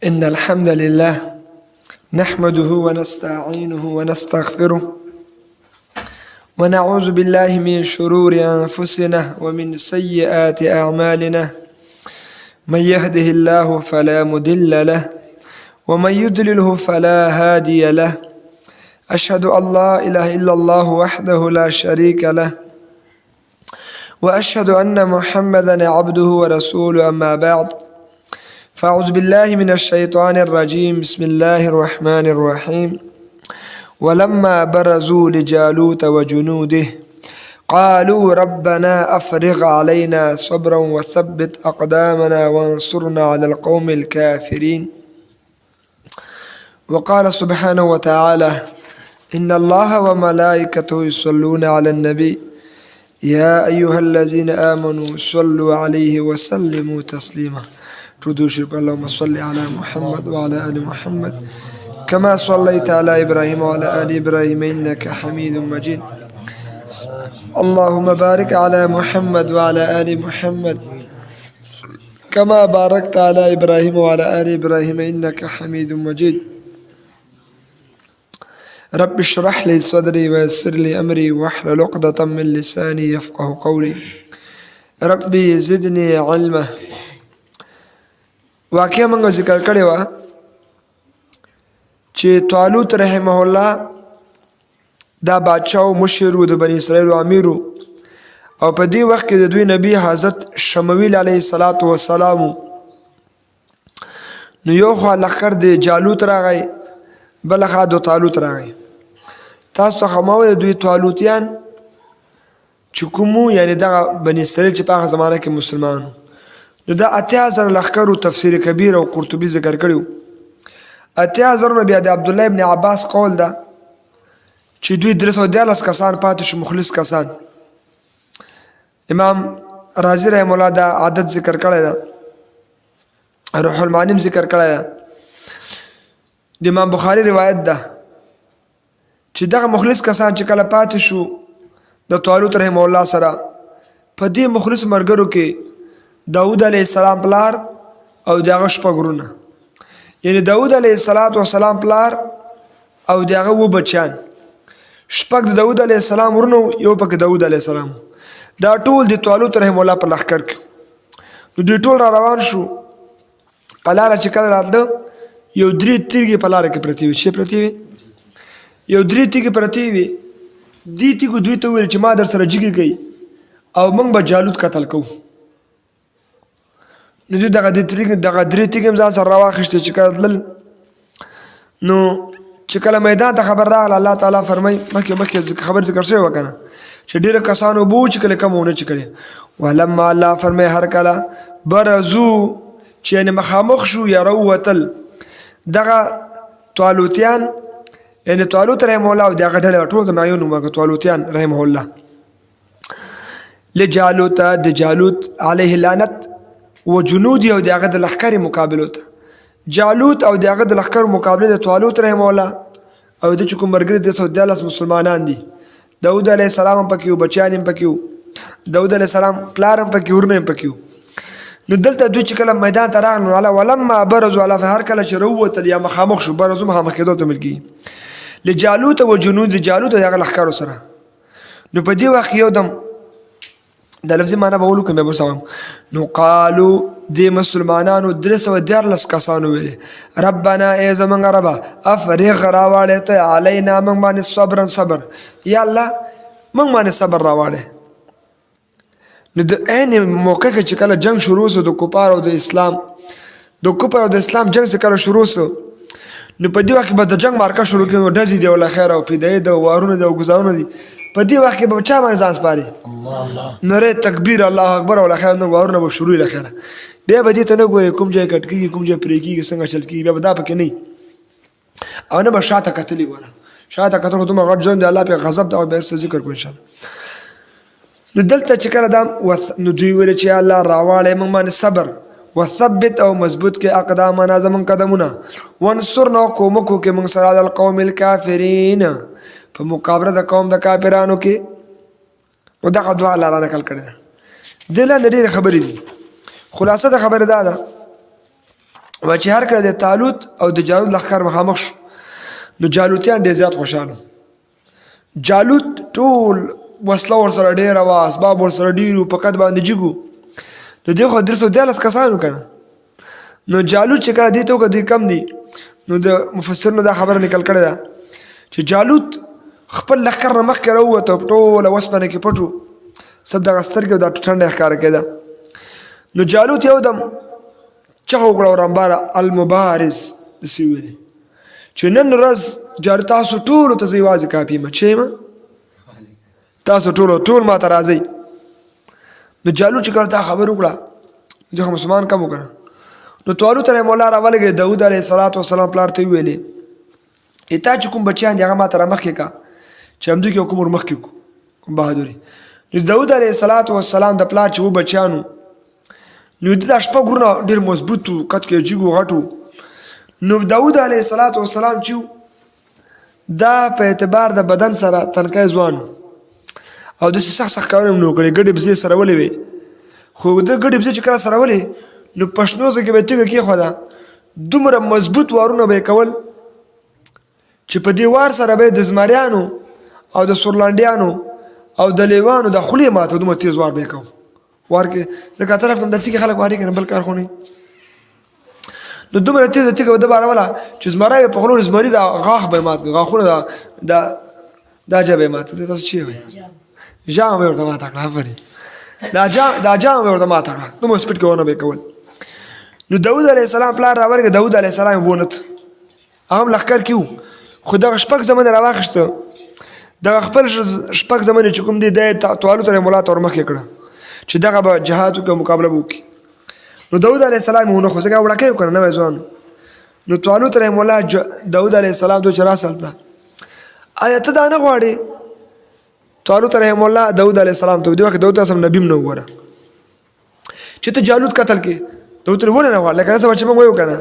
إن الحمد لله نحمده ونستعينه ونستغفره ونعوذ بالله من شرور أنفسنا ومن سيئات أعمالنا. من يهده الله فلا مضل له ومن يضلله فلا هادي له. أشهد أن لا إله إلا الله وحده لا شريك له وأشهد أن محمدا عبده ورسوله. أما بعد، فأعوذ بالله من الشيطان الرجيم. بسم الله الرحمن الرحيم. ولما برزوا لجالوت وجنوده قالوا ربنا أفرغ علينا صبرا وثبت أقدامنا وانصرنا على القوم الكافرين. وقال سبحانه وتعالى: إن الله وملائكته يصلون على النبي يا أيها الذين آمنوا صلوا عليه وسلموا تسليما. اللهم صل على محمد وعلى آل محمد كما صليت على إبراهيم وعلى آل إبراهيم إنك حميد مجيد. اللهم بارك على محمد وعلى آل محمد كما باركت على إبراهيم وعلى آل إبراهيم إنك حميد مجيد. رب اشرح لي صدري ويسر لي أمري واحلل عقدة من لساني يفقه قولي. ربي زدني علما. واقعا موږ ذکر کړی و چې طالوت رحمه الله دا بادشاه او مشر د بنی اسرائیل امیر او په دې وخت کې د دوی نبی حضرت شمویل علیه السلام نو یو خوا لښکر د جالوت راغی، بل خوا د طالوت راغی. تاسو خو مو د دوی طالوتیان چې کومو یعنی دغه بنی اسرائیل چې په هغه زمانه کې مسلمانانو نو دا 8000 لښکرو تفسیر کبیر او قرطبي ذکر کړیو. 8000 نه بیا د عبد الله ابن عباس قول ده چې دوی 314 کسان پاتې شو، مخلص کسان. امام رازی رحم الله دا عادت ذکر کړی ده، روح المعانی ذکر کړی ده. د امام بخاری روایت ده چې دغه مخلص کسان چې کله پاتې شو د طالوت رحم الله سره، په دې مخلص مرګرو کې داود علیه السلام پلار او دغه شپږ ورونه، یعنی داود علیه السلام پلار او دغه و بچیان، شپږ د داود علیه السلام ورونه، یو پکې داود علیه السلام. دا ټول د طالوت رحم الله په لښکر کې. نو دوی ټول را روان شو. په لاره چې کله راتله یو 3 تیږې په لاره کې پرتې وي. چې پرتې وي یو 3 تیږې پرتې وي. دې تیږو دوی ته وویل چې ما در سره جګې کوي او موږ به جالوت قتل کوو. نو دوی دغه 3 تیږې هم ځان سره راواخیستې چې کله تلل. نو چې کله میدان ته خبر راغله، الله تعالی فرمایي مخکې خبر ذکر شوی و که نه چې ډېره کسان اوبه و چې کله کم ونه چې کړې. ولما الله فرمایي هر کله برزو چې یعنې مخامخ شو یا راووتل دغه طالوتیان، یعنې طالوت رحمه الله او د هغه ډلې ټول د معیون ومګه طالوتیان رحمه الله لجالوت د جالوت علیه لعنت و جنودی او د هغه د لښکرې مقابلو ته. جالوت او د هغه د لښکرو مقابله د طالوت رحمه الله او د چې کوم ملګري 314 مسلمانان دي. داود علیه السلام هم پکې و، بچیان هم پکې و، داود علیه السلام پلار هم پکې، ورونه هم پکې و. نو دلته دوی چې کله میدان ته راغلل نو ولما برزوا الله، هر کله چې راووتل یا مخامخ شو، برزو مخامخ کېدو ته ویل کېږي لجالوت و جنود جالوت او د هغه لښکرو سره. نو په دې وخت یو دم د لفظي معنا به ولو کوم به وسوم. نو قالو د مسلمانانو 314 کسانو ویلې ربنا ای زمونږ ربه افرغ راواړې ته علینا موږ باندې صبر، یا الله موږ باندې صبر راواړې. نو د عین موقع کې چې کله جنگ شروع شو د کفار او د اسلام، د کفار او د اسلام جنگ چې کله شروع شو نو په دې وخت کې به د جنگ مارکه شروع کېږي. ډزې دی ولا خیر او پیدایي د وارونه د ګزارونه دي. په دې وخت کې به چا باندې ځان سپاري؟ نره تکبیر الله اکبر ولا خیر نو وارونه به شروع له خیره. بیا به دې ته نه ګوري کوم ځای کټ کېږي کوم ځای پرې کېږي څنګه چل کېږي، بیا به دا پکې نه او نه به شاته کتلي وره. شاته کتل خو دومره غټ ظلم دی، الله پې غضب ده او بیا ذکر کړو انشاءالله. نو دلته چې کله دا نو دوی ویل چې الله راواړې موږ باندې صبر وثبت او مضبوط کې اقدامنا زمون قدمونه وانصرنا کومک کې موږ سره د القوم الکافرین په مقابله د قوم د کافرانو کې. نو دغه دعا الله را نقل کړې ده. دې لاندې ډېرې خبرې دي. خلاصه د خبرې دا ده و چې هر کله د طالوت او د جالوت لښکر مخامخ شو نو جالوتیان ډېر زیات خوشحاله. جالوت ټول وسله ورسره ډېره وه، اسباب ورسره ډېر وو، په قد باندې جګ وو. نو دوی خو 314 کسانو که نه. نو جالوت چې کله دې ته وکړه دوی کم دي، نو د مفسرینو دا خبره نقل کړې ده چې جالوت خپل لښکر نه مخکې راووته، په ټوله وسپنه کې پټ و، سب دغه سترګې او دا ټنډه یې ښکاره کېده. نو جالوت یو دم چغه وکړه ورانباره المبارز داسې وویلې چې نن ورځ تاسو ټولو ته زه یوازې کافي یم، چې یم تاسو ټول ما ته راځئ. نو جالوت چې کله دا خبر وکړه زه خو مسلمان کم وکړه. نو طالوت رحمه الله راولګېد، داود علیه السلام پلار ته یې وویلې تا چې کوم بچیان دي هغه ما ته رامخکې کا چې همدوی کې کوم ورمخکې کړو کوم بهادري. نو داود علیه السلام د پلار چې و بچیانو نو د دا شپږ ورونه ډېر مضبوط وو، قد کې جګ و غټ وو. نو داود علیه السلام چې دا په اعتبار د بدن سره تنکی ځوان او داسې سخت کارونه هم نه وکړې، ګډې بزې سره ولې وې. خو د ګډې بزې چې کله سره ولې نو پښنو ځای کې به یې تیږه کېښوده، دومره مضبوط وارونه به یې کول چې په دې وار سره به یې د زمریانو او د سورلنډیانو او د لیوانو د خولې ماته دومره تیز وار به یې کوو. وار کې ځکه طرف نه د تیږې خلک واري که نه بل کار خو نه. نو دومره تیزه تیږه به ده باروله چې زمری به په خوله زمري دا غاښ به یې مات کړه، غاښونه دا جبه یې ماته کړه. تاسو چی وایي؟ جام به یې ورته ماته کړه. آفرین، دا جام به یې ورته ماته کړه، دومره سپیډ کې ونه به یې کول. نو داود علیه السلام پلار راورغی، داود علیه السلام یې ونت، هغه هم لښکر کې و، خو دغه شپږ زمن یې راواخیسته، دغه خپل شپږ زمن چې کوم دی دا یې طالوت رحمه الله ته ورمخکې کړه چې دغه به جهاد وکړي او مقابله به وکړي. نو داود علیه السلام یې ونه خو ځکه وړکی و که نه، نوی ځوان. نو طالوت رحمه الله داود علیه السلام ته چې راسه هلته آیا ته دا نه غواړې؟ طالوت رحمه الله داود علیه السلام ته دې وخت داود علیه السلام نبي هم نه وګوره چې ته جالوت قتل کړې. داود ته ولې نه غواړې؟ لکه داسې چې موږ ویو که نه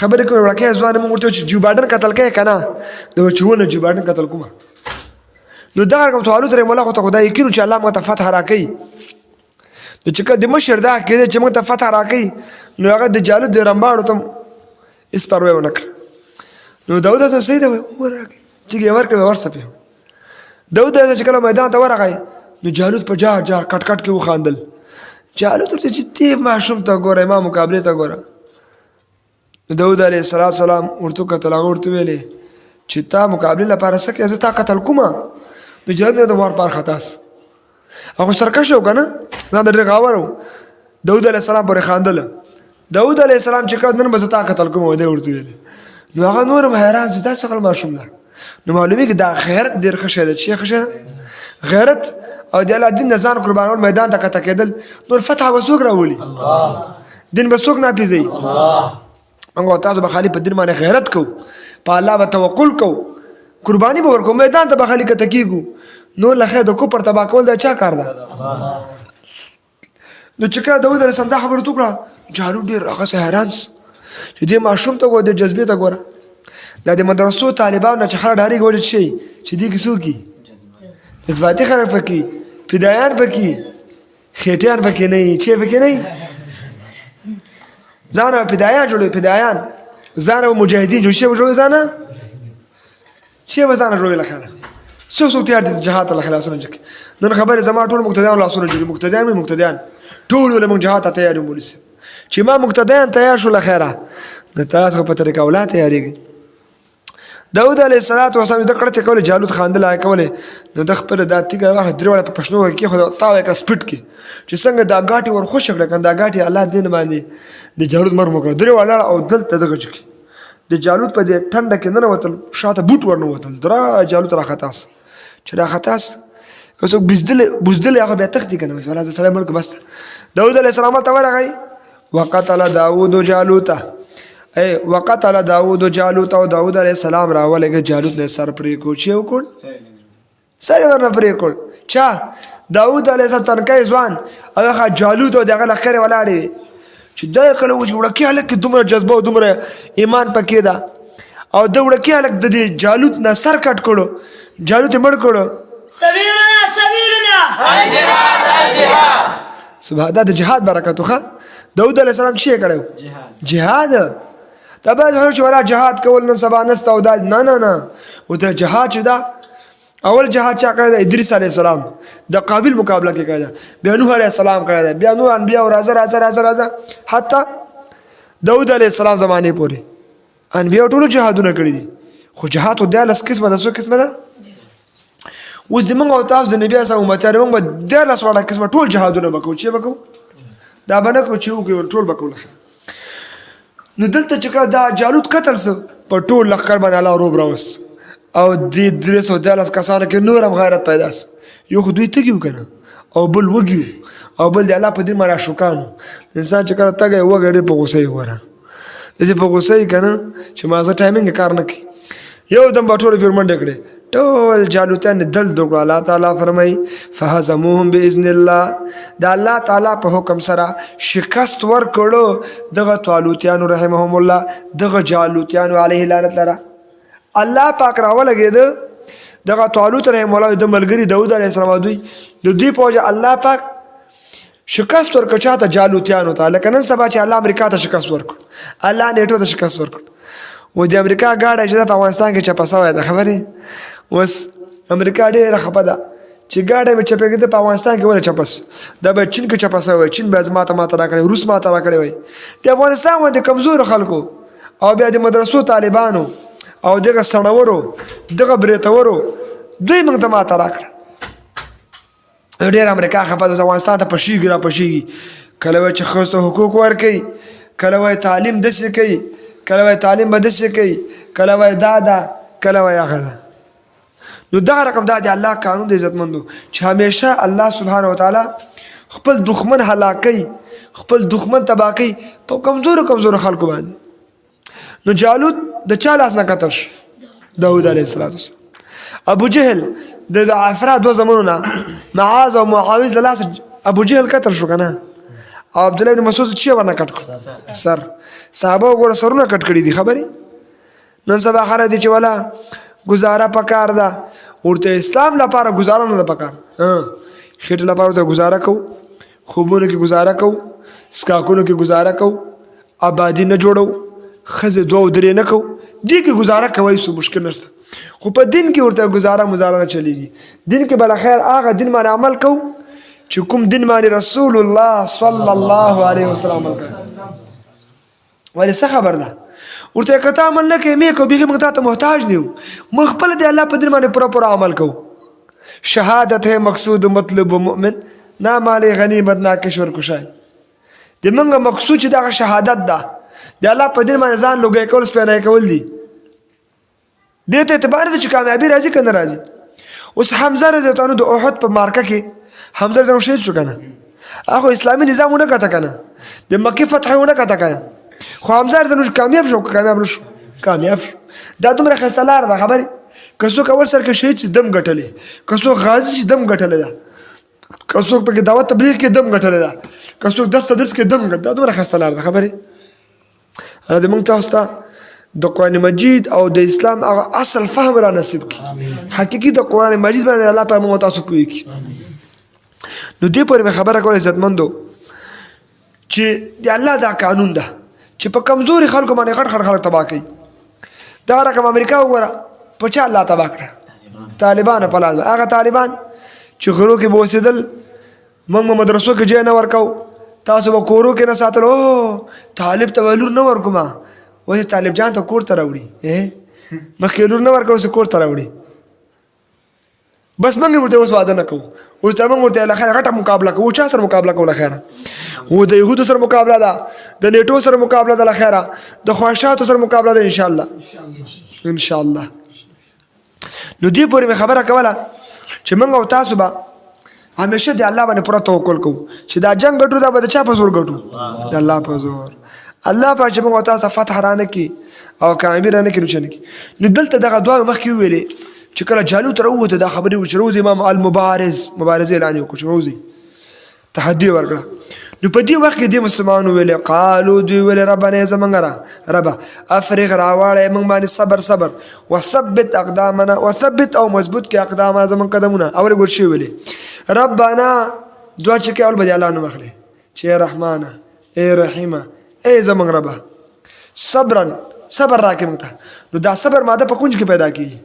خبرې کوي وړکی ځوان موږ ورته چې جو بایډن قتل کوې که نه؟ دا وایي چې ونه جو بایډن قتل کومه. نو دغه رقم طالوت رحمه الله خو ته خو دا یقین چې الله موږ ته فتح راکوي. نو چې کله د مشر دا کېدی چې موږ ته فتح راکوي نو هغه د جالوت د رمباړو ته هېڅ پروا ونه کړه. نو داود ته صحیح دی وراکړي تیږې یې ورکړې ورسپې. داود چې کله میدان ته ورغی نو جالوت په جار کټ کټ کې وخاندل. جالوت ورته چې دې ماشوم ته ګوره ما مقابلې ته ګوره. نو داود علیه السلام ورته وکتل، هغه ورته ویلې چې تا مقابلې لپاره څه کوې؟ زه تا قتل کومه؟ نو جالوت نه د وار پار خطاس هغه سرکشه و که نه، ځان د ډېر غاور و. داود علیه السلام پورې خاندله. داود علیه السلام چې کله نن به زه تا قتل کوم دی ورته ویلې. نو هغه نور هم حیران شو دا څه ډول ماشوم ده. نو معلومیږي دا غیرت ډېر ښه شی ده. چې ښه شی ده غیرت او د الله دین نه ځان قربانول، میدان ته کته کېدل. نور فتح به څوک راولي؟ دین به څوک ناپېژوي؟ موږ تاسو به خالي په دین باندې غیرت کوو، په الله به توکل کوو، قرباني به ورکوو، میدان ته به خالي کته کېږو. نور له خیر د کفر تباه کول دا چا کار ده؟ نو چې کله داود علیه السلام دا خبره وکړه جالوت ډېر هغسې حیران سو چې دې ماشوم ته ګوره، دې جذبې ته ګوره. دا د مدرسو طالبانو نه چې خلک ډارېږي ولې څه شي چې دې کې څوک دي؟ جذباتي خلک پکې، فدایان پکې، خېټیان پکې نه وي. چې پکې نه وي ځان به فدایان جوړوي، فدایان ځان به مجاهدین جوړ شي، به جوړوي ځانه چې به ځانه جوړوي. له خیره څوک تیار دي جهاد ته له خلاصونه جکي. نن خبرې زما ټول مقتدیان لاسونه جوړي، مقتدیان ټول له موږ جهاد ته تیار یو. مولوي صاحب چې ما مقتدیان تیار شو له خیره د تاسو خو په طریقه اولاد تیارېږي. داود علیه السلام د کړه چې کولې جالوت خاندل هغه کولې نو د خپله دا تیږه واخله درې واړه په پښنو کې کېښوده، تاو یې کړه سپیډ کې چې څنګه دا ګاټې ور خوشې کړه که دا ګاټې الله دین باندې د جالوت مرم وکړه. درې ولاړه او دلته دغه چې د جالوت په دې ټنډه کې ننوتل، شاته بوټ ورنوتل، درا جالوت راخطاس چې راخطاس که څوک بزدل هغه بیا تښتي که نه ولا د سړی مړ که بس. داود علیه السلام هلته ورغی وقتل داود جالوته وقتل داود جالوت او داود علیه السلام راولګه جالوت نه سر پرې کو چې وکړ سر ورنه پرې کړ. چا؟ داود علیه السلام تنکی ځوان او هغه جالوت او دغه لښکرې ولاړې وې چې دا یې کله و چې وړکي هلک کې دومره جذبه او دومره ایمان پکې ده او د وړکي هلک د دې جالوت نه سر کټ کړو، جالوت یې مړ کړو. سبیلنا الجهاد دا د جهاد برکت وخه. داود علیه السلام څه یې کړی؟ جهاد. دا بعض خلک چې ولا جهاد کول نن سبا نسته او دا نه ورته جهاد چې دا اول جهاد چا کړی دا ادریس علیه السلام د قابل مقابله کې کړی دا بیا نوح علیه السلام کړی دا بیا نور انبیا راځه حتی داود علیه السلام زمانې پورې انبیا ټولو جهادونه کړي دي خو جهاد خو دیارلس قسمه ده څو قسمه ده اوس زموږ او تاسو د نبي اسلام امتیان موږ به دیارلس واړه قسمه ټول جهادونه به کوو چې به کوو دا به نه کوو چې وکړو ټول به کوو نو دلته چې دا جالوت قتل سو په ټول لښکر باندې الله روب راوست او دې 314 کسانو کې نور هم غیرت پیدا سو یو خو دوی تږي وکنه او بل وږي او بل د الله په دین باندې شوکانو انسان چې کله تګي وګړي په غوسه وره چې په غوسه کنه چې مازه ټایمینګ کار نه کوي یو دم بټوله پر منډه کړي ټول جالوتان دل دوغ الله تعالی فرمای فهزموهم باذن الله دا الله تعالی په حکم سره شکست ور کړو دغه طالوتیانو رحمهم الله دغه جالوتیانو علیه لعنت لرا الله پاک راولګید دغه طالوت رحم الله د ملګری داود علیه السلام دوی د دې پوجا الله پاک شکست ورکړ چاته جالوتیانو ته لکه نن سبا چې الله امریکا ته شکست ورکړ الله نیټو ته شکست ورکړ و د امریکا ګاډه چې په افغانستان کې چپه شوی ده خبرې اوس امریکا ډېره خفه ده چې ګاډه مې چپه کېده په افغانستان کې ولې چپس دا به چین کې چپه شوی چین به ماته راکړی روس ماته راکړی وای د افغانستان باندې کمزور خلکو او بیا د مدرسو طالبانو او دغه سړورو دغه بریتورو دوی موږ ته ماته راکړه ډېر امریکا خفه ده افغانستان ته پشیږي را پشیږي کله وایي چې ښځو ته حقوق ورکوي کله وایي تعلیم داسې کوي کله وایي تعلیم به داسې کوي کله وایي دا ده کله وایي هغه ده نو دغه رقم دا د الله قانون د عزتمندو چې همیشه الله سبحانه وتعالی خپل دښمن هلاکوي خپل دښمن تباه کوي په کمزورو خلکو باندې نو جالوت د چا لاس نه قتل شو داود علیه السلام ابو جهل د افراد دو زمانونه معاذ او معاویز لاس ابو جهل قتل شو کنه او عبد الله بن مسعود چې ورنه کټ کړ سر صحابه وګوره سرونه کټ کړي دي خبري نن سبا خره دي چې ولا گزاره پکار ده ورته اسلام لپاره گزاره نه پکار خېټه لپاره ته گزاره کو خوبونه کې گزاره کو سکاکونو کې گزاره کو آبادی نه جوړو خزه دوه درې نه کو دې کې گزاره کوي سو مشکل نشته خو په دین کې ورته گزاره مزاره نه چلیږي دین کې بل خیر هغه دین باندې عمل کو چې کوم دین باندې رسول الله صلی الله علیه وسلم ولې څه خبر ده ورته کته عمل نه کوي مې کو به موږ ته محتاج نیو موږ خپل دی الله په دین باندې پوره عمل کو شهادت ہے مقصود مطلب مؤمن نا مال غنیمت نا کشور کشای د موږ مقصود چې دا شهادت ده د الله په دین باندې ځان لوګي کول سپینای کول دي دې ته اعتبار دي چې کامیابی راځي کنه راځي اوس حمزه رضی الله عنه د احد په مارکه کې حمزه رضی الله شهید شو کنه هغه اسلامي نظامونه کته کنه د مکه فتحونه کته کنه خو حمزه رضی الله کامیاب شو کامیاب شو دا دومره خستلار ده خبري کڅو کول سر کې شهید چې دم غټلې کڅو غازی چې دم غټلې ده کڅو په دعوت تبلیغ کې دم غټلې ده کڅو درس کې دم غټ دا دومره خستلار ده خبري هغه موږ تاسو ته د قرآن مجید او د اسلام هغه اصل فهم را نصیب کی حقیقي د قرآن مجید باندې الله په موږ تاسو کوي کی نو دې پورې خبره کوله عزتمندو چې د الله دا قانون ده چې په کمزوري خلکو باندې غټ خلک تباه کوي دا رقم امریکا وګوره په چا الله تباه کړه طالبان په لاس هغه طالبان چې غرو کې بوسیدل موږ مدرسو کې ځای نه ورکاو تاسو به کورو کې نه ساتل او طالب ته ولور نه ورکوما وای طالب جان ته کور ته راوړي مخکې لور نه ورکو سه کور ته راوړي بس موږ ورته اوس واده نه کوو اوس ته موږ ورته لخر غټه مقابله کوو چا سره مقابله کوو لخر و د يهودو سره مقابله ده د نیټو سره مقابله ده لخر د خواهشاتو سره مقابله ده ان شاء الله نو دې پورې خبره کوله چې موږ او تاسو به همیشه د الله باندې پوره توکل کوو چې دا جنگ ګټو دا به چا په زور ګټو د الله په زور الله په چې موږ تاسو فتح رانه کی او کامیابی رانه کی نو نو دلته دغه دعا مخکې ویلې چې کله جالوت راوته دا خبرې و چې روز امام المبارزه اعلان وکړ چې روزي تحدي ورکړه نو په دې وخت کې د مسلمانانو ویل قالو دوی ویل ربنا زمنګرا رب افرغ راواړې موږ باندې صبر وثبت اقدامنا وثبت او مضبوط کې اقدام زمون قدمونه اول ګور شي ویلې ربنا دعا چې کې اول به الله نو مخلي چې رحمانه اے رحیمه اے زمون رب صبرا صبر راکې موږ ته. نو دا صبر ماده په کونج کې پیدا کېږي،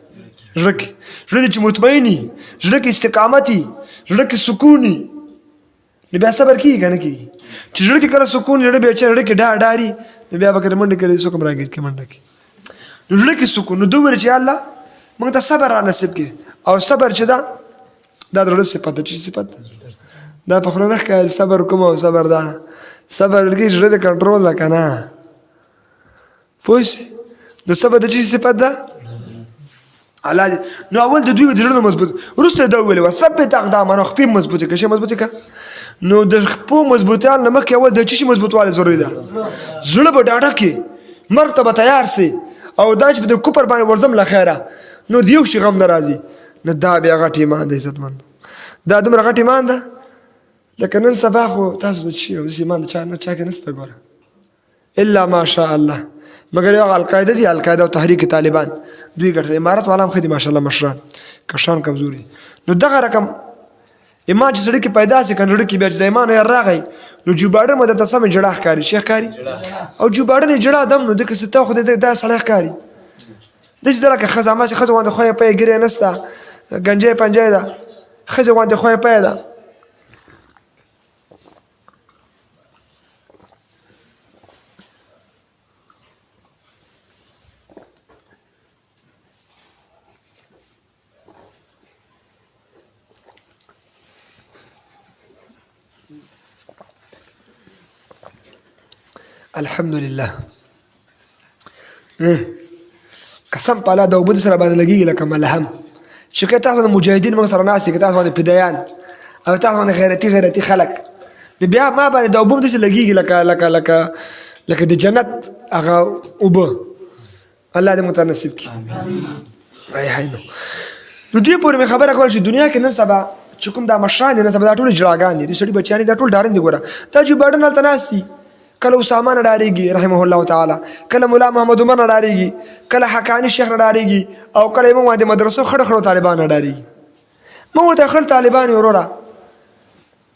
زړه کې. زړه دې چې مطمئن وي، زړه کې استقامت وي، زړه کې سکون وي، نو بیا صبر کېږي که نه کېږي. چې زړه کې کله سکون زړه بیا چې زړه کې ډاري، نو بیا به کله منډه کوي، څوک هم راګیر کړي منډه کړي. نو زړه کې سکون. نو دوی ویل چې الله موږ ته صبر را نصیب کړي. او صبر چې دا د زړه صفت ده. چې صفت ده دا په خوله نه ښکاري صبر کوم او صبر دا نه. صبر لکه زړه د کنټرول ده که نه، پوه شئ. نو صبر د چې صفت ده الله دې. نو اول د دوی د زړه مضبوط، وروسته یې دا وویلې وثبت اقدامنا، خپې مضبوطې کړه. شی مضبوطې کړه. نو د خپو مضبوطیان نه مخکې اول د څه شي مضبوطوالی ضروري ده؟ زړه به ډاډه کړي، مرګ ته به تیار سي، او دا چې د کفر باندې ورځم له خیره، نو د یو شي غم نه راځي. نو دا بیا غټ ایمان دی عزتمندو. دا دومره غټ ایمان ده لکه نن سبا خو تاسو د چې اوس ایمان د چا نه چا کې نشته ګوره، الا ماشاء الله. مګر یو القاعده دي، القاعده او تحریک طالبان دوی ګټه. امارت والا هم ښه دي ماشاءالله، مشران کشران کمزوري. نو دغه رقم ایمان چې سړي کې پیدا سي کنه، زړه کې بیا چې د ایمان یې راغی، نو جوباډر مده ته سمې جړه ښکاري، شیخ ښکاري. او جوباډر یې جړه دم، نو دکه ستا خو دا سړی ښکاري. داسې ده لکه ښځه، هماسې ښځه غوندې خویه پیه ګیرې نسته، ګنجی پنجی ده، ښځې غوندې خویه پیه ده. الحمدلله. قسم په الله د اوبو سره باندې لګېږي لکه ملهم. چې که تاسو د مجاهدین موږ سره ناست یې، که تاسو باندې فدایان او تاسو باندې غیرتي خلک، نو بیا ما باندې د اوبو هم داسې لګېږي لکه د جنت هغه اوبه. الله دې موږ ته نصیب کړي. نو دې پورې مې خبره کوله چې دنیا کې نن سبا چې کوم دا مشران دي، نن سبا دا ټول جړاګان دي، دې سړي بچیان دي، دا ټول ډارن دي. ګوره دا چې باډن هلته ناست دي، کله اسامه نه ډارېږي رحمه الله تعالی، کله مولا محمد عمر نه ډارېږي، کله حقاني شیخ نه ډارېږي، او کله موږ د مدرسو خړو طالبان نه ډارېږي. موږ ورته خړ طالبان یو وروره،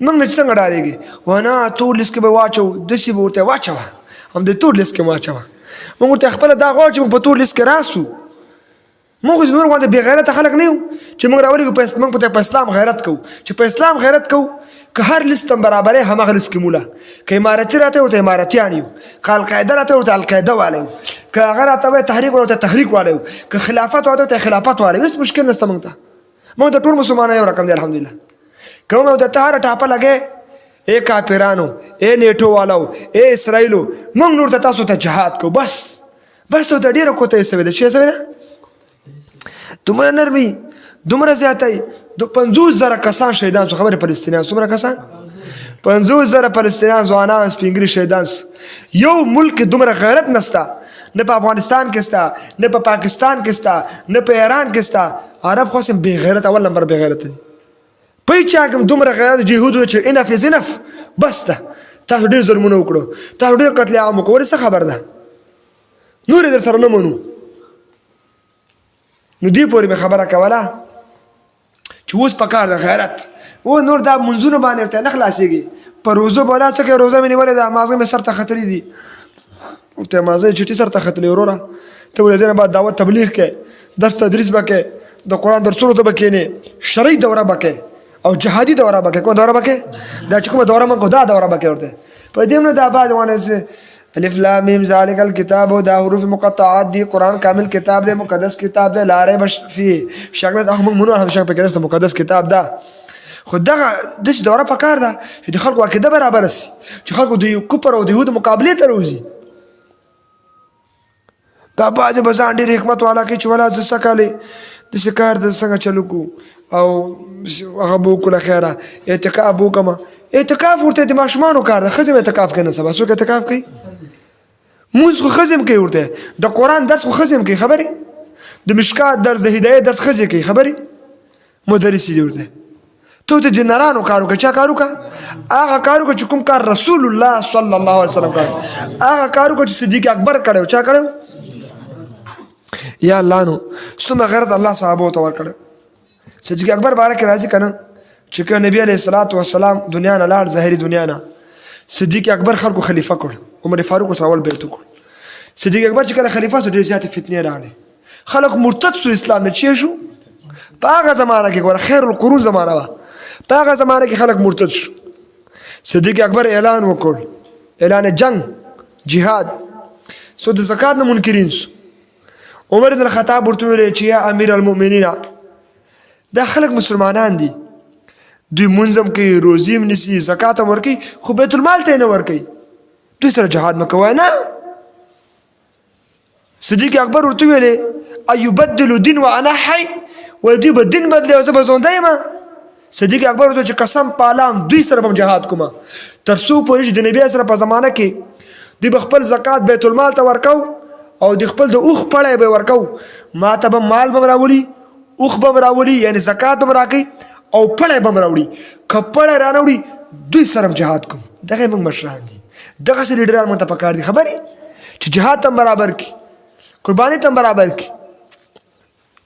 موږ نه څنګه ډارېږي. ونه تور لیست کې به واچو، داسې به ورته واچوه، هم د تور لیست کې واچوه. موږ ورته خپله دا غواړو چې موږ په تور لیست کې راسو. موږ خو د نور غوندې بې غیرته خلک نه یو چې موږ راولېږو موږ په اسلام غیرت کوو. چې په اسلام غیرت کوو، که هر لیست هم برابرې هماغه لیست کې موله، که امارتي راته ورته امارتیان یو، که القاعده راته ورته القاعده والی یو، که هغه راته وایي تحریک ورته تحریک والی یو، که خلافت واته ورته خلافت والی یو. هېڅ مشکل نشته موږ ته. موږ د ټول مسلمانان یو رقم دی الحمدلله. که موږ ورته ته هره ټاپه لګې، ای کافرانو، ای نیټو والو، ای اسرائیلو، موږ نور ته تاسو ته جهاد کوو. بس ورته ډېره کوته یې سوې ده. چې سوې ده دومره نرمي، دومره زیاتی. 50,000 کسان شهیدان شو. خبرې فلسطینیان څومره کسان؟ 50,000 فلسطینیان ځوانان سپین ږیري شهیدان شو. یو ملک کې دومره غیرت نشته، نه په افغانستان کې شته، نه په پاکستان کې شته، نه په ایران کې شته. عرب خو هم بې غیرت، اول نمبر بې غیرت دي. په هېچ چا کې دومره غیرت د یهودو چې انف از انف، بس ده. تاسو ډېر ظلمونه وکړو، تاسو ډېر قتل عام وکړو، ولې څه خبر ده؟ نور یې در سره نه منو. نو دې پورې مې خبره کوله چې اوس په کار د غیرت و نور دا منځونه باندې ورته نه خلاصېږي. په روزو به دا څه کوي، روزه مې نیولې ده، مازغه مې سر ته ختلي دي، ورته مازغه یې چټي سر ته ختلي. وروره ته ولې دې نه بعد دعوت تبلیغ کوې، درس تدریس به کوې، د قرآن درسونو ته به کښېنې، شرعي دوره به کوې او جهادي دوره به کوې. کومه دوره به کوې؟ دا چې کومه دوره موږ دا دوره به کوې ورته. په دې نه دا بعد وانه الف لام میم ذالک الکتاب، دا حروف مقطعات دي. قرآن کامل کتاب دی، مقدس کتاب دی، لا ریب فیه. شکل احمد منو هم شک پکې مقدس کتاب ده. خو دغه داسې دوره پکار ده چې د خلکو عقیده برابره سي، چې خلکو د کفر او د یهودو مقابلې ته راوځي. دا بعضې به ځان ډېر حکمت والا کوي چې ولا زه څه کالې داسې کار زه څنګه چلو کړو او هغه به وکړو له خیره، اعتکاف به وکړمه. اعتکاف ورته د ماشومانو کار ده، ښځې هم اعتکاف کوي. نه سبا څوک اعتکاف کوي؟ مونځ خو ښځې هم کوي، ورته د قرآن درس خو ښځې هم کوي. خبرې د مشکات درس، د هدایت درس ښځې کوي. خبرې مدرسې دي ورته. ته ورته د نرانو کار وکړه. چا کار وکړه؟ هغه کار وکړه چې کوم کار رسول الله صلی الله علیه وسلم کړی. هغه کار وکړه چې صدیق اکبر کړی. چا کړی؟ یا الله نو څومره غیرت الله صحابو ته ورکړی. صدیق اکبر باره کې راځي که نه چې که نبی علیه الصلاة والسلام دنیا نه لاړ، ظاهري دنیا نه، صدیق اکبر خلکو خلیفه کړ، عمر فاروق سره اول بیعت وکړ صدیق اکبر چې کله خلیفہ شو ډېر زیاتې فتنې راغلې خلک مرتد شو اسلام نه چې شو په هغه زمانه کې ګوره خیر القرون زمانه وه په هغه زمانه کې خلک مرتد شو صدیق اکبر اعلان وکړ اعلان جنگ جهاد سو د زکات نه منکرین سو عمر بن الخطاب ورته ویل چې یا امیر المؤمنین دا خلک مسلمانان دي دوی منظم کوي روزي هم نیسي زکات هم ورکوي خو بیت المال ته یې نه ورکوي دوی سره جهاد مه کوئ نه صدیق اکبر ورته ویلې ایبدلو دین وانا حی وایي دوی به دین بدلوي او زه به ژوندی یم صدیق اکبر ورته چې قسم پالام دوی سره به هم جهاد کومه تر څو پوهېږي د نبي سره په زمانه کې دوی به خپل زکات بیت المال ته ورکو او د خپل د اوښ پړی به یې ورکو ما ته به مال به م راولي اوښ به م راولي یعنې زکات به م راکوي او پړی به م راوړي که پړی را نه وړي دوی سره هم جهاد کوم دغه یې موږ مشران دي دغسې لیډران موږ ته پکار دي خبرې چې جهاد ته هم برابر کړي قرباني ته هم برابر کړي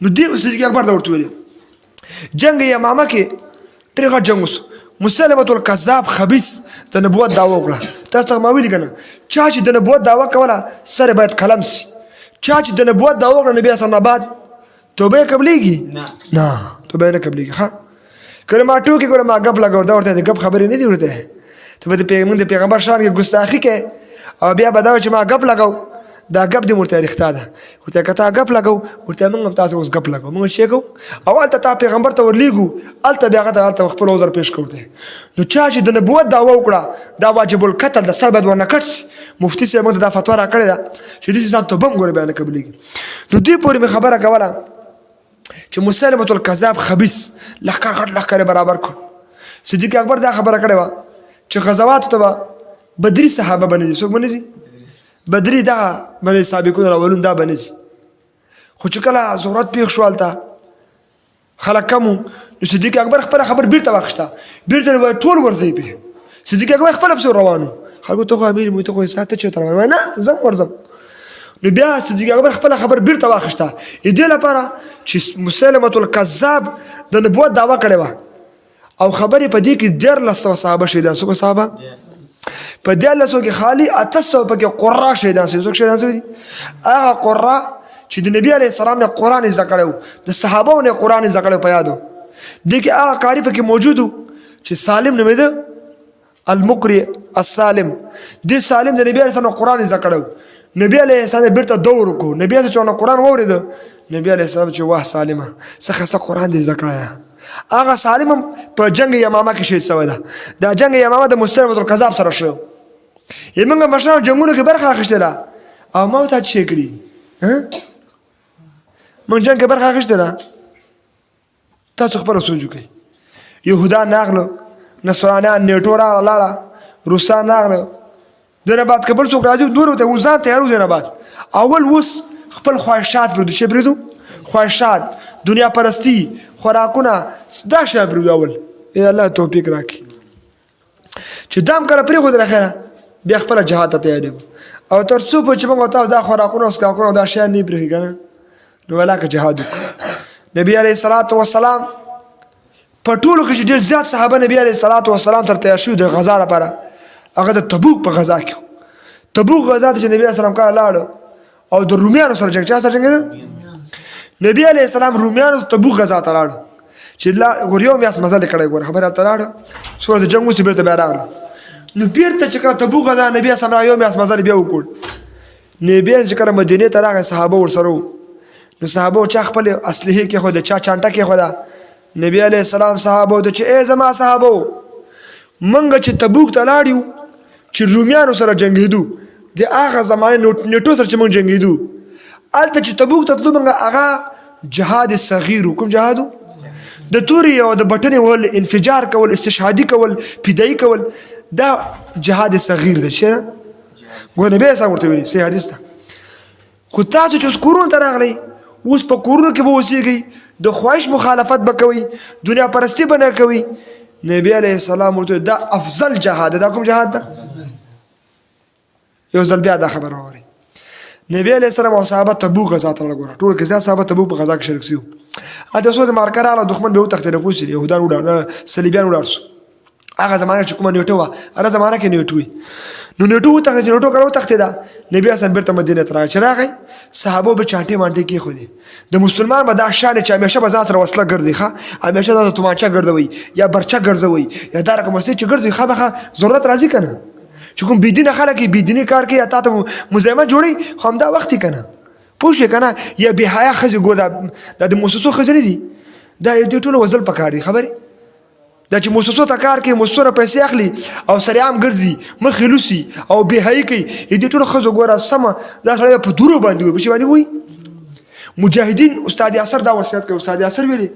نو دې صدیق اکبر ته ورته ویلې جنګ یمامه کې ډېر غټ جنګ وسو مسلمة الکذاب خبیث د نبوت دعوه وکړه تاسو ته ما ویلي که نه چا چې د نبوت دعوه کوله سر باید قلم سي چا چې د نبوت دعوه وکړه نبي اسلام بعد توبه یې قبلېږي نه توبه یې نه قبلېږي ښه کله ما ټوکې ګوره ما ګپ لګور دا ورته د ګپ خبرې نه دي ورته ته به موږ د پیغمبر شان کې ګستاخي کوې او بیا به دا چې ما ګپ لګو دا ګپ دې ورته رښتا ده ورته که تا ګپ لګو ورته موږ هم تاسو اوس ګپ لګو موږ شی کوو او هلته تا پیغمبر ته ورلیږو هلته بیا هغه ته هلته خپل عذر پیش کوو ته نو چا چې د نبوت دعوه وکړه دا واجب القتل د سر باید ورنه کټ سي مفتي صاحب موږ ته دا فتوا راکړې ده چې دې انسان توبه هم ګوره بیا نه قبلېږي نو دې پورې مې خبره کوله چې مسلمة الکذاب خبیث لښکر غټ لښکر یې برابر کړ صدیق اکبر دا خبره کړې وه چې غزواتو ته به بدري صحابه به نه ځي څوک به نه ځي بدري دغه بل سابقون الاولون دا به نه ځي خو چې کله ضرورت پېښ شو هلته خلک کم وو نو صدیق اکبر خپله خبر بیرته واخیسته بیرته یې وایي ټول ورځئ پې صدیق اکبر خپله پسې روان وو خلکو ته خو امیر ته خو ساعت ته چېرته روان وایي نه ځم ورځم نو بیا صدیق اکبر خپله خبر بیرته واخیسته دې لپاره چې مسلمة الکذاب د نبوت دعوه کړې وه او خبرې په دې کې 1300 صحابه شهیدان څومره صحابه په 1300 کې خالي 800 پکې قرا شهیدان شوي څوک شهیدان شوي دي هغه قرا چې د نبي علیه السلام نه قرآن زده کړی و د صحابهو نه قرآن زده کړی په یاد و دې کې هغه قاري پکې موجود و چې سالم نومېده المقري السالم دې سالم د نبي علیه السلام نه قرآن زده کړی و نبي علیه السلام بیرته دور وکړو نبي علیه السلام قرآن واورېده نبي علیه السلام چې واه سالمه څه ښایسته قرآن دې زده کړی هغه سالم هم په جنګ یمامه کې شهید شوی ده دا جنګ یمامه د مسلمة الکذاب سره شوی موږ مشرانو جنګونو کې برخه اخیستله او ما ورته څه کړي موږ جنګ کې برخه اخیستله تاسو خپله سوچ وکړئ یهودان راغله نصرانیان نیټو راغله لاړه روسان راغله د نه بعد که بل څوک راځي نور ورته و ځان تیار و د نه بعد اول اوس خپل خواهشات پرېږدو چې پرېږدو خواهشات دنیا پرستی خوراکونه دا شیان پرېږدو اول الله توفیق راکړي چې دا هم کله پرېښودله خیره بیا خپله جهاد ته تیارېږو او تر څو پورې چې موږ تاسو دا خوراکونه او څښاکونه او دا شیان نه پرېښي که نه نو ولاکه جهاد وکړو نبي علیه الصلاة وسلام په ټولو کې چې ډېر زیات صحابه نبي علیه الصلاة وسلام تر تیار شوي د غزا لپاره هغه د تبوک په غزا کې تبوک غزا ته چې نبي علیه السلام کله لاړو او د رومیانو سره جنګ چا سره جنګېده نبي علیه السلام رومیانو تبوک غزا ته لاړو چې یو میاشت مزل یې کړی ګوره خبره هلته لاړو څومره د جنګ وسو بېرته بیا راغلو نو بیرته چې کله تبوک غزا نبي اسلام یو میاشت مزل بیا وکړ نبي چې کله مدینې ته راغی صحابه ورسره وو نو صحابه چا خپلې اسلحې کېښوده چا چانټه کېښوده نبي علیه السلام صحابه ته چې ای زما صحابه موږ چې تبوک ته لاړ یو چې رومیانو سره جنګېدو د هغه زمانې نیټو سره چې موږ جنګېدو هلته چې تبوک ته تلو موږ هغه جهاد صغیر کوم جهاد د تورې او د بټنې وهل انفجار کول استشهادي کول فدایي کول دا جهاد صغیر ده شه ګوره نبی اسلام ورته ویلي صحیح حدیث ده خو تاسو چې اوس کورونو ته راغلی اوس په کورونو کې به اوسېږئ د خواهش مخالفت به کوئ دنیا پرستی به نه کوئ نبی علیه السلام ورته دا افضل جهاد ده دا کوم جهاد ده یو ځل بیا دا خبره واورئ نبی علیه السلام او صحابه تبوک غزا ته لاړل ګوره ټولو کې زیات صحابه تبوک په غزا کې شریک سوي هلته اوس د مارکه راغله دښمن به وتښتېده پوه شئ یهودان وډار صلیبیان وډار سو هغه زمانه چې کومه نیټه وه هغه زمانه کې نیټه وي نو نیټه وتښتېد چې نیټو کله وتښتېده نبي اسلام بېرته مدینې ته راغی چې راغی صحابو به چانټې مانټې کېښودې د مسلمان به دا شان چې همیشه به ځان سره وسله ګرځي ښه همیشه ځان سره تومانچه ګرځوئ یا برچه ګرځوئ یا دا رقم وسلې چې ګرځوئ خامخا ضرورت راځي که نه چې کوم بېدینه خلک یې بېدیني کار کوي یا تا ته مزاحمت جوړوي خو همدا وخت یې که نه پوه شوې که نه یا بېحیا ښځې ګو دا د موسسو ښځې نه دي دا دې ټولو وزل پکار دي خبرې دا چې موسسو ته کار کوي موسسو نه پیسې اخلي او سریعام ګرځي مخې لوسي او بېحیي کوي دې ټولو ښځو ګوره سمه دا سړی په دورو باندې وي په شي باندې وایي مجاهدین استاد یاسر دا وصیت کوي استاد یاسر ویلي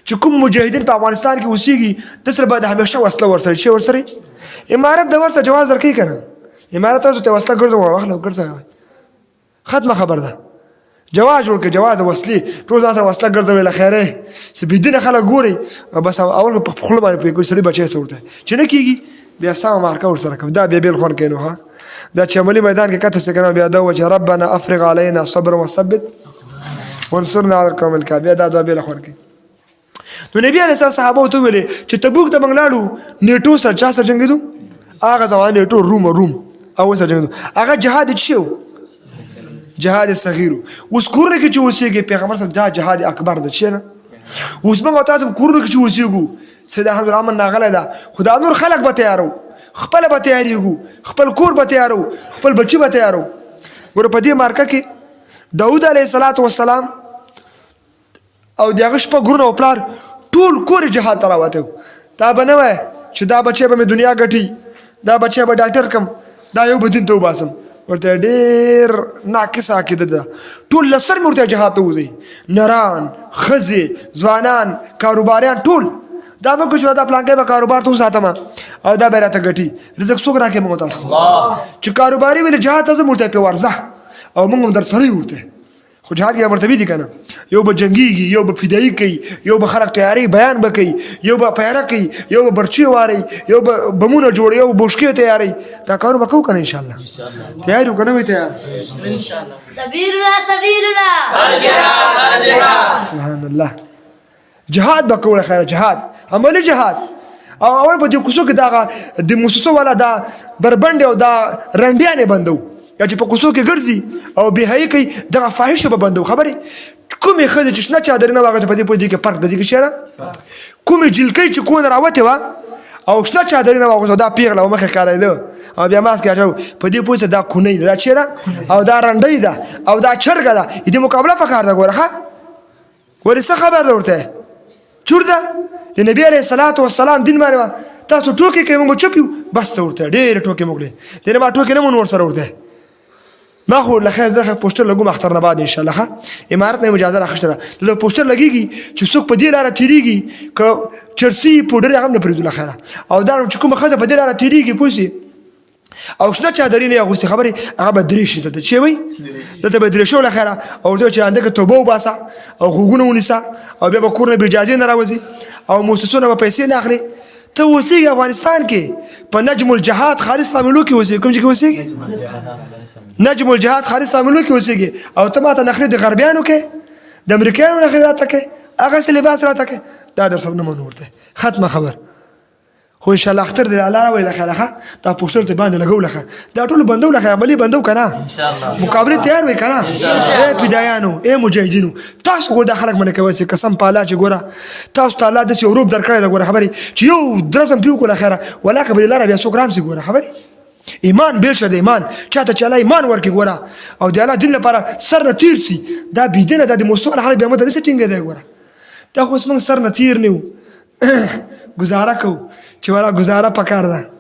چې کوم مجاهدین په افغانستان کې اوسېږي د سره باید همیشه وسله ورسره شي ورسره امارت د ورسره جواز درکوي که نه امارت تاسو ته وسله ګرځوه واخله ګرځوه ختمه خبر ده جواز جوړ کړه جواز وسلې ټول ځان سره وسله ګرځوي له خیره چې بېدینه خلک ګوري بس اول په خوله باندې پوهېږي سړي بچی څه ورته چې نه کېږي بیا سمه مارکه ورسره کوي دا بیا بېل خوند کوي نو ها دا چې عملي میدان کې کته شي که نه بیا دا ووایي چې ربنا افرغ علینا صبر وثبت وانصرنا علی القوم الکافرین بیا دا دوه بېله خوند کوي نو نبي علیه السلام صحابو ته ویلې چې تبوک ته موږ لاړو نیټو سره چا سره جنګېدو هغه زمانه نیټو روم او سره جنګېدو هغه جهاد یې څه شی و جهاد صغیر اوس کورونه کې چې اوسېږي پیغمبر صلی دا جهاد اکبر ده چې نه اوس موږ او تاسو کورونه کې چې اوسېږو سید احمد الرحمن ناغلی ده خو دا نور خلک به تیارو خپله به تیارېږو خپل کور به تیارو خپل بچي به تیارو ګوره په دې مارکه کې داود علیه السلام او د هغه شپه ګورونه او پلار ټول کور یې جهاد ته راوتی دا به نه وای چې دا بچی به مې دنیا ګټي دا بچی به ډاکټر کم دا یو به دین ته وباسم ورته ډېر ناقصه عقیده ده ټول له سر مې ورته جهاد ته وځئ نران ښځې ځوانان کاروباریان ټول دا مه کوو چې دا پلانکی به کاروبار ته وساتم او دا به یې راته ګټي رزق څوک راکوي موږ تاسو چې کاروباري ویلې جهاد ته ځم ورته پې ورځه او موږ هم در سره یو ورته خو جهاد کې مرتبې دي که نه یو به جنګېږي یو به فدایي کوي یو به خلک تیاری بیان به کوي یو به پیره کوي یو به برچې واري یو به بمونه جوړي یو به بوشکې تیاری دا کارونه به کوو که نه انشاءالله تیار یو که نه وي تیار سبحان الله جهاد به کوو خیره جهاد عملي جهاد او اول په دې کوڅو کې دغه د موسسو والا دا بربنډې او دا رنډیانې بندو یا چې په کوڅو کې ګرځي او بېحیي کوي دغه فاحشه به بندو خبرې کومې ښځې چې شنه چادرې نه واغوتې په دې پوه دي کې فرق د دې کې شی نه کومې جلکۍ چې کونه راوتې وه او شنه چادرې نه واغوته دا پیغله و مخې ښکارېده او بیا ماسک یې اچوي په دې پوه دا کونۍ ده دا چیرې او دا رنډۍ ده او دا چرګه ده دې مقابله پکار ده ګوره ښه ولې څه خبر ده ورته چور ده د نبي علیه السلام دین باندې تاسو ټوکې کوئ موږ چپ یو بس ته ورته ډېرې ټوکې موږ کړې دې نه ما ټوکې نه مون ورسره ورته ما خو له خیر زه پوسټر لګوم اختر نه بعد انشاءالله ښه امارت نه اجازه راخیستله له پوسټر لګېږي چې څوک په دې لاره تېرېږي که چرسي پوډر یې هم نه پرېږدو له خیره او دا چې کومه ښځه په دې لاره تېرېږي پوه شي او شنه چادرې نه یې اغوستې خبرې هغه به درې شي دلته چې وایي دلته به درې شو له خیره او ورته چې اندکه توبه وباسه او غوږونه ونیسه او بیا به کور نه بې اجازې نه راوځي او موسسو نه به پیسې نه اخلي ته اوسېږي افغانستان کې په نجم الجهاد خالص فاملو کې اوسېږي کوم ځای کې اوسېږي نجم الجهاد خالص فاملو کې اوسېږي او ته ماته نخرې د غربیانو کې د امریکایانو نخرې راته کې هغسې لباس راته کې دا در سره نه منور دی ختمه خبر خو انشاءالله اختر دې الله راوایي له خیره ښه دا پوسټر ته باندې لګو له دا ټول بندو له عملي بندو که نه مقابلې تیار وي که نه ای فدایانو ای مجاهدینو تاسو ګوره دا خلک منې کوئ قسم په الله چې ګوره تاسو ته الله داسې یو روب درکړی ده ګوره خبرې چې یو درزم پې وکړو له خیره ولاکه به دې لاره بیا څوک رامسي ګوره خبرې ایمان بیل شه د ایمان چاته چې الله ایمان ورکړي ګوره او د الله دین لپاره سر نه تیر سي دا بېدینه دا د موسسو والا خلک بیا ماته نسي ټینګېدی ګوره دا خو اوس موږ سر نه تیر نه یو ګزاره کوو چې والا گزاره پکار ده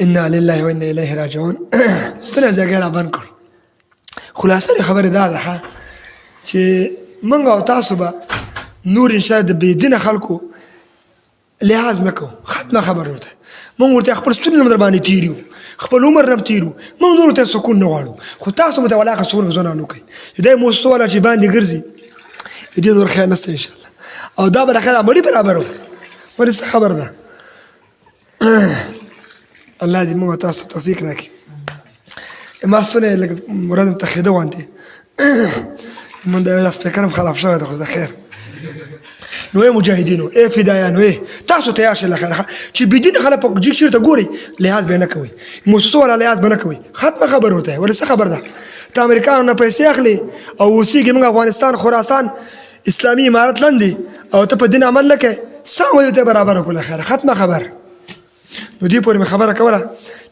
انا لله وانا الیه راجعون ستنه ځای را بند کړ خلاصه خبره دا ده چې موږ او تاسو به نور انشاء د بېدینه خلکو لحاظ نه کوو ختمه خبر ورته موږ ورته خپل ستوني نه در باندې تېر یو خپل عمر نه هم تېر یو موږ نورو ته سکون نه غواړو خو تاسو به ته ولاکه څومره ځوانان وکړئ چې دا موسسو والا چې باندې ګرځي په دې نور خیر نشته انشاءالله او دا به د خیر عملي برابرو ولې څه خبر ده الله دې موږ تاسو توفیق راکړي ما ستونه لکه مراد متخیده وانتې من د سپیکر هم خلاف شوی ده خو د خیر نو ای مجاهدینو ای فدایانو ای تاسو تیار شئ له خیره چې بېدینه خلک په جګ چېرته ګورئ لحاظ به یې نه کوئ موسسو والا لحاظ به نه کوئ ختمه خبر ورته ولې څه خبر ده ته امریکایانو نه پیسې اخلي او اوسېږي موږ افغانستان خراسان اسلامي امارت لاندې او ته په دین عمل نه کوې څه عمل ته برابره کړو له خیره ختمه خبر نو دې پورې مې خبره کوله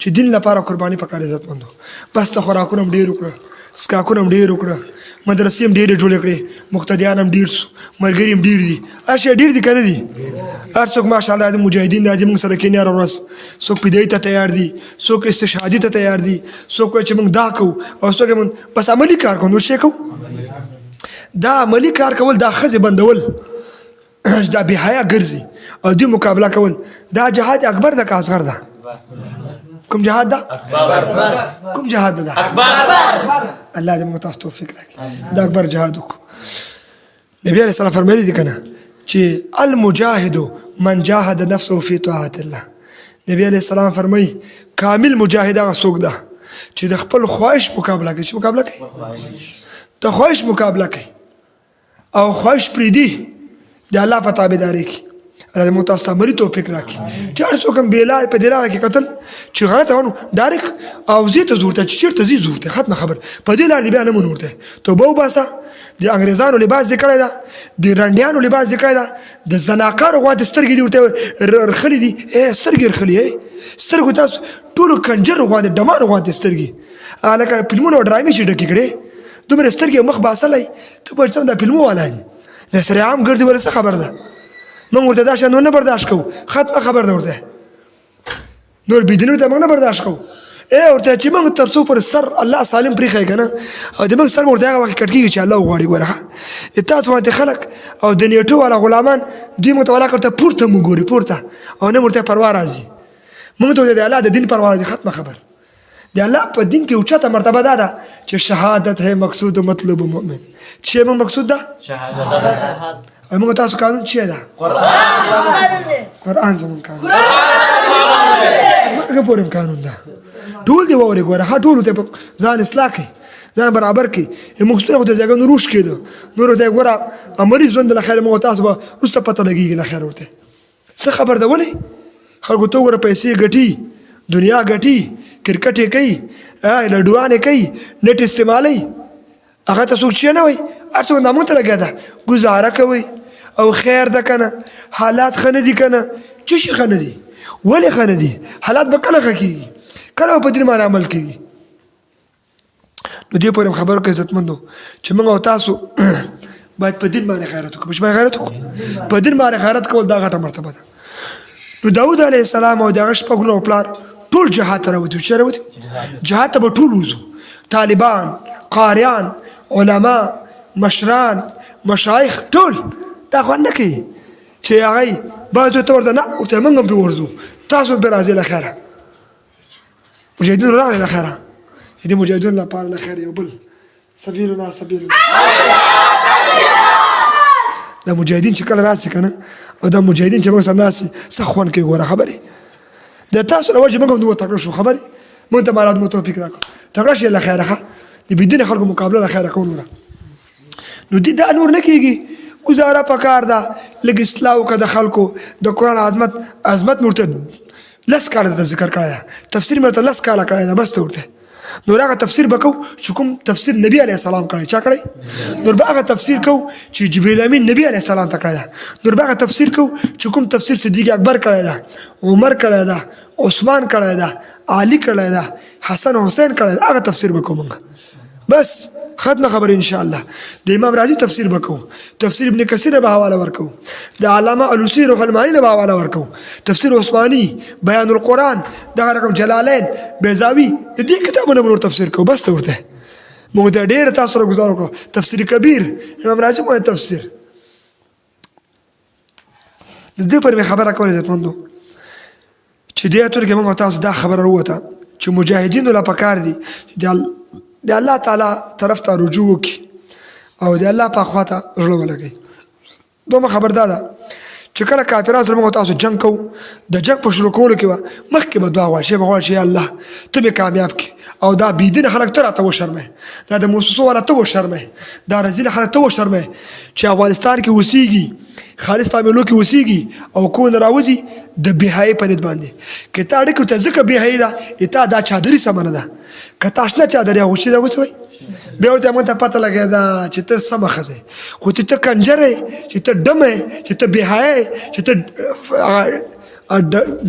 چې دین لپاره قرباني پکار عزتمندو بس ته خوراکونه هم ډېر وکړه څښاکونه هم ډېر وکړه مدرسې هم ډېرې جوړې کړې مقتدیان هم ډېر سو ملګري هم ډېر دي هر شی ډېر دي که نه دي هر څوک ماشاءالله د مجاهدین راځي موږ سره کینې هره ورځ څوک فدایي ته تیار دي څوک استشهادي ته تیار دي څوک وایي چې موږ دا کوو او څوک موږ بس عملي کار کوو نور شی کوو دا عملي کار کول دا ښځې بندول دا بې حیا ګرځي او دوی مقابله کول دا جهاد اکبر ده که اصغر ده کوم جهاد ده کوم جهاد ده الله دې موږ تاسو توفیق راکړي دا اکبر جهاد وکړو نبی علیه السلام فرمایلي دي که نه چې المجاهد من جاهد نفسه فی طاعت الله نبی علیه السلام فرمایي کامل مجاهد هغه څوک ده چې د خپل خواهش مقابله کوي چې مقابله کوي د خواهش مقابله کوي او خواهش پرېږدي د الله په تابعدارۍ کې الله دې موږ تاسو ته عملي توفیق راکړي چې هر څوک هم بې لارې په دې لاره کې کتل چې غلطه ونه ډایرکټ اوزې ته زور ته چې چېرته ځي زور ته ختمه خبر په دې لارې دې بیا نه منو ورته توبه وباسه د انګریزانو لباس دې کړی ده د رنډیانو لباس دې کړی ده د زناکارو غوندې سترګې دې ورته رخلي دي سترګې رخلي سترګو تاسو ټولو کنجر غوندې ډمانو غوندې سترګې لکه فلمونه او ډرامې چې ډکې کړې دومره سترګې مخ باسلی ته به څه دا فلمو والا دي نصر عام ګرځي ولې څه خبر ده موږ ورته دا شی نور نه برداشت کوو ختمه خبر ده ورته نور بېدیني ورته موږ نه برداشت کوو ورته چې موږ تر څو پر سر الله سالم پرېښی که نه او د موږ سر به ورته هغه وخت کټ کېږي چې الله وغواړي ګوره ښه تاسو غوندې خلک او د نیټو والا غلامان دوی موږ ته ولاکه ورته پورته مو ګوري پورته او نه ورته پروا راځي موږ ته ورته د الله د دین پروا راځي ختمه خبر د الله په دین کې اوچته مرتبه دا ده چې شهادت ہے مقصود مطلوب مؤمن چې موږ مقصود ده شهادت او موږ تاسو قانون چې ده قرآن زموږ قانون مرګ پورې قانون ده ټول دی واورئ ګوره ښه ټولو ته ځان اصلاح کړئ ځان برابر کړئ موږ سره ورته ځایګه نور وش کېدو نور ورته ګوره عملي ژوند له خیره موږ تاسو به وروسته پته لګېږي له خیره ورته څه خبر ده ولې خلکو ته وګوره پیسې ګټي دنیا ګټي کرکټ یې کوي لډوان یې کوي نټ استعمالوي هغه ته څوک شی نه وایي هر څوک همدغه ته لګیا ده ګزاره کوئ او خیر ده که نه حالات ښه نه دي که نه څه شي ښه نه دي ولې ښه نه دي حالات به کله ښه کېږي کله به په دین باندې عمل کېږي نو دې پورې خبرو کې عزتمندو چې موږ او تاسو باید په دین باندې خیرات وکړو په غیرت وکړو په دین باندې خیرات کول دا غټه مرتبه ده نو داود علیه السلام او د هغه شپږ نو پلار ټول جهاد ته راوتي چېرې راوتي جهاد ته به ټول وځو طالبان قاریان علما مشران مشایخ ټول دا خوند نه کوي چې هغوی بعضو ته ورځه نه ورته موږ هم پرې ورځو تاسو هم پرې راځئ له خیره مجاهدینو راغلئ له خیره دې مجاهدینو لپاره له خیره یو بل سبیلنا سبیلنا دا مجاهدین چې کله راسي که نه او دا مجاهدین چې موږ سره ناست څه خوند کوي ګوره خبرې د تاسو له وجې موږ هم دومره تکړه شو خبرې موږ ته مالات مو توفیق راکړو تکړه شئ له خیره ښه د بېدینه خلکو مقابله له خیره کوو نوره نو دې دا نور نه کېږي گزاره پکار ده لږ اصلاح وکړه د خلکو د قرآن عظمت مې ورته لس کاله درته ذکر کړی ده تفسیر مې ورته لس کاله کړی ده بس ته ورته نور هغه تفسیر به کوو چې کوم تفسیر نبي علیه السلام کړی چا کړی نور به هغه تفسیر کوو چې جبریل امین نبي علیه السلام ته کړی ده نور به هغه تفسیر کوو چې کوم تفسیر صدیق اکبر کړی ده عمر کړی ده عثمان کړی ده علي کړی ده حسن حسین کړی ده هغه تفسیر به کوو موږ بس ختمه خبر ان شاء الله د امام راضي تفسیر وکړو تفسیر ابن کثیر به حواله ورکو د علامه الوسی روح المعانی به حواله ورکو تفسیر عثماني بیان القرآن دغه رقم جلالین بیضاوی د دې کتابونو نور تفسیر کو بس ورته موږ ته ډېر تاسو سره گزار وکړو تفسیر کبیر امام راضي مو تفسیر د دې پر خبره کوله عزتمندو چې دې اتل کې موږ تاسو دا خبره وروته چې مجاهدینو لا پکار دي د الله تعالی طرف ته رجوع وکړي او د الله په خوا ته زړه ولګوي دومره خبر دا ده چې کله کافرانو سره موږ تاسو جنگ کوو د جنگ په شروع کولو کې به مخکې به دعا وایي به غواړي چې یا الله ته مې کامیاب کړي او دا بېدینه خلک ته راته وشرموې دا د موسسو والا ته وشرموې دا رذیله خلک ته وشرموې چې افغانستان کې اوسېږي خالص فامیلو کې اوسېږي او کور نه راوځي د بېحیایۍ په نیت باندې که تا اړیکې ورته ځکه بېحیایي ده تا دا چادري سمه نه ده که تا شنه چادري اغوستې ده اوس وایي بیا ورته موږ ته پته لګېده چې ته سمه ښځه یې خو چې ته کنجر یې چې ته ډمه یې چې ته بېحیا یې چې ته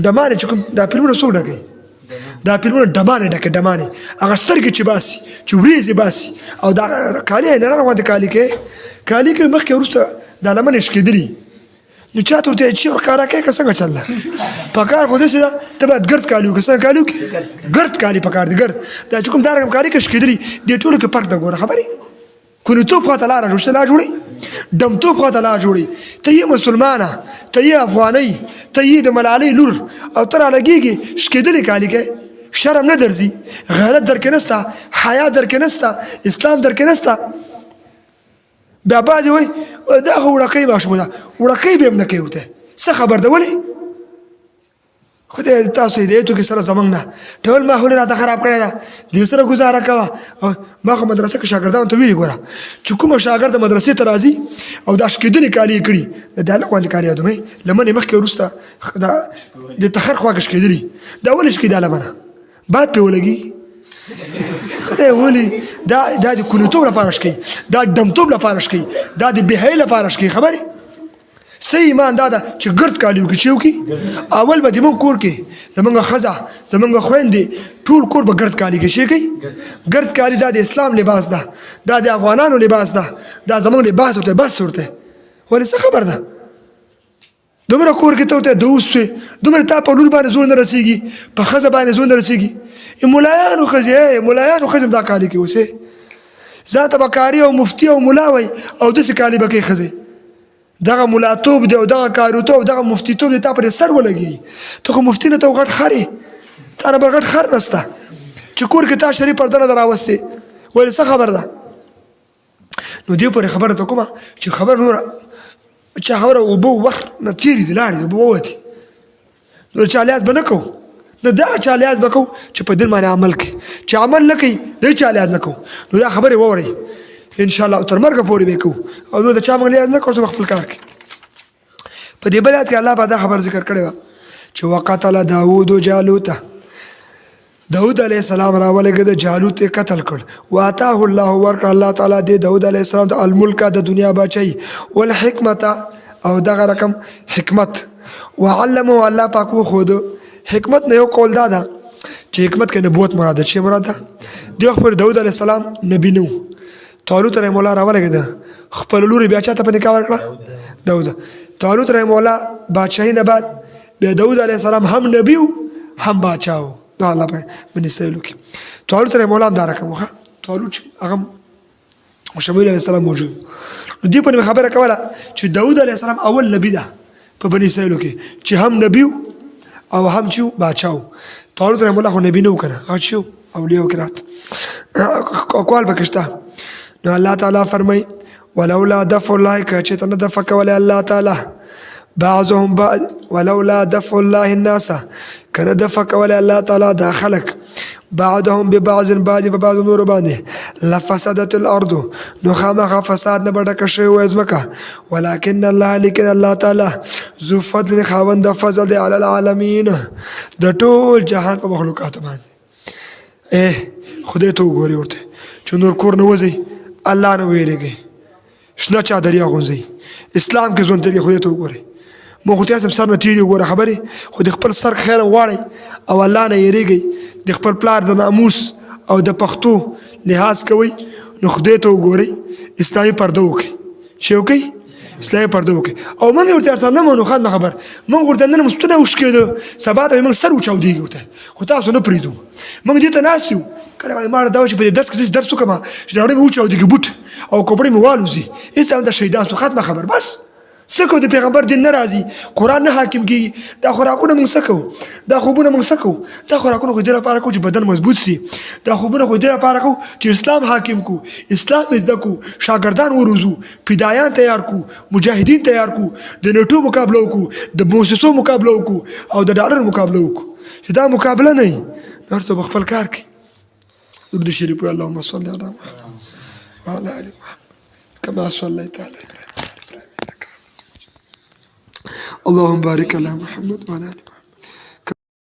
ډمان یې چې کوم دا فلمونه څوک ډکوي دا فلمونه ډمان یې ډکوي ډمان یې هغه سترګې چې باسي چې وریځې باسي او دا کالي یې نران غوندې کالي کوي کالي کوي مخکې وروسته دا لمن یې شکېدلي نو چا ته ورته چې ښکاره کوي که څنګه چل ده پکار خو داسې ده ته باید ګرد کالي وکړې څنګه کالي وکړې ګرد کالي پکار دي ګرد دا چې کوم دا رقم کالي که شکېدلي دې ټولو کې فرق ده ګوره خبرې کونیتوب خواته لاره جوړ لا جوړوي ډمتوب خواته لاره جوړوي ته یې مسلمانه ته یې افغانۍ ته یې د ملالۍ لور او ته رالګېږي شکېدلې کالي کوې شرم نه درځي غیرت درکې نسته حیا درکې نسته اسلام درکې نسته بیا بعضې وایي دا خو وړکۍ ماشومه ده وړکۍ به هم نه کوي ورته څه خبر ده ولې خدای تاسو هدایتو کې سره زمونږ نه ټول ماحول راته خراب کړی ده دې سره ګزاره کوه ما خو مدرسه کې شاګردانو ته ویلي ګوره چې کومه شاګرد مدرسې ته راځي او دا شکېدلې کالي یې کړي د هلک غوندې کالي یادومئ لمنې مخکې وروسته د تخر خواږه شکېدلي دا ولې شکېدا لمنه باد پرې ولګي خدای ولي دا د کونیتوب لپاره شکوي دا ډمتوب لپاره شکوي دا د بېحیایۍ لپاره شکوي خبرې صحیح ایمان دا ده چې ګرد کالي وکړي چې وکړي اول به زموږ کور کې زموږ ښځه زموږ خویندې ټول کور به ګرد کالي کې شي کوي ګرد کالي دا د اسلام لباس ده دا د افغانانو لباس ده دا زموږ لباس ورته بس ورته ولې څه خبر ده دومره کور کې ته ورته د اوس شوې دومره تا په لور باندې زور نه رسېږي په ښځه باندې زور نه رسېږي ملایانو ښځې ملایانو ښځې دا کالي کې اوسې ځان ته به کاري او مفتي او ملا وایي او داسې کالي به کوي ښځې دغه ملاتوب دی او دغه کاریتوب دغه مفتیتوب دی تا پرې سر ولګي ته خو مفتي نه ته غټ خر یې تا نه بل غټ خر نسته چې کور کې تا شریف پرده نه ده راوستې ولې څه خبر ده نو دې پورې خبره ته کومه چې خبر نوره چا خبره اوبه وخت نه تېرې دي لاړې دي اوبه ووتې نو چا لیاز به نه کوو نو دا چا لیاز به کوو چې په دین باندې عمل کوي چې عمل نه کوي دی چا لیاز نه کوو نو دا خبرې واورئ انشاءالله تر مرګه پورې به کوو او نو د چا موږ لیاز نه کوو څه خپل کار کوي په دې بل آیت کې الله په دا خبر ذکر کړې وه چې وقتل داود جالوته داود علیه السلام راولېږه د جالوت یې قتل کړ واتاه الله ورکړ الله تعالی دې داود علیه السلام ته الملک د دنیا بچی والحکمت او دغه رقم حکمت وعلمه الله پاک وښود حکمت نه یو قول دا ده چې حکمت کې نبوت مراد ده چې مراد ده دې وخت پورې داود علیه السلام نبي نه و طالوت رحم الله راولېږه خپل لور بیا چا ته په نکاح ورکړه داود طالوت رحم الله بادشاهي نه بعد بیا داود علیه السلام هم نبي و هم بادشاه و دا الله په بنستایلو کې طالوت رحم الله هم دا رقم وخه طالوت چې هغه شمویل علیه السلام موجود نو دې په خبره کوله چې داود علیه السلام اول نبی ده په بني اسرائیلو کې چې هم نبی او هم چې بادشاه و طالوت رحم الله خو نبی نه و کنه هغه چې اولیاء و کرات اقوال پکې شته نو الله تعالی فرمای ولولا دفع الله که چې ته نه دفع کولی الله تعالی بعضهم بعض ولولا دفع الله الناس کنه دفع کولی الله تعالی دا خلق بعضهم ببعض بعض په بعض نور باندې لفسدت الارض نو خامخا فساد نه به ډکه شوې وه ځمکه ولکن الله لیکن الله تعالی ذو فضل خاوند د فضل دی علی العالمین د ټول جهان په مخلوقاتو باندې خدای ته وګورئ ورته چې نور کور نه وځئ الله نه ویریږئ شنه چادري اغوندئ اسلام کې ژوند دی خدای ته وګورئ مو خو تاسو سر نه تیری وګوره خبرې خو د خپل سر خیر غواړئ او الله نه یریږئ د خپل پلار د ناموس او د پښتو لحاظ کوئ نو خدای ته وګورئ اسلامي پرده وکړئ چې وکړئ اسلامي پرده وکړئ او موږ ورته ارسال نه منو خان خبر موږ ورته نن مستونه وشکېده سبا ته موږ سر وچاودېږي ورته خو تاسو نه پرېږدو موږ دې ته ناست یو کله ما دا چې په دې درس کې درس وکړم چې نړۍ مې وچاودېږي بوټ او کپړې مې والوځي هېڅ هم د شهیدان سو ختمه خبر بس سکو د پیغمبر دین ناراضي قران نه حاکم کی دا خوراکونه موږ سکو دا خوبونه موږ سکو دا خوراکونه خو دې لپاره کو چې بدن مضبوط سي دا خوبونه خو دې لپاره کو چې اسلام حاکم کو اسلام زده کو شاګردان وروزو فدایان تیار کو مجاهدین تیار کو د نیټو مقابله وکړو د موسسو مقابله وکړو او د ډالر مقابله وکړو چې دا مقابله نه وي هر څه خپل کار کوي درود شریف اللهم صل علی محمد وعلى ال محمد كما صليت على ابراهيم اللهم بارك على محمد وعلى ال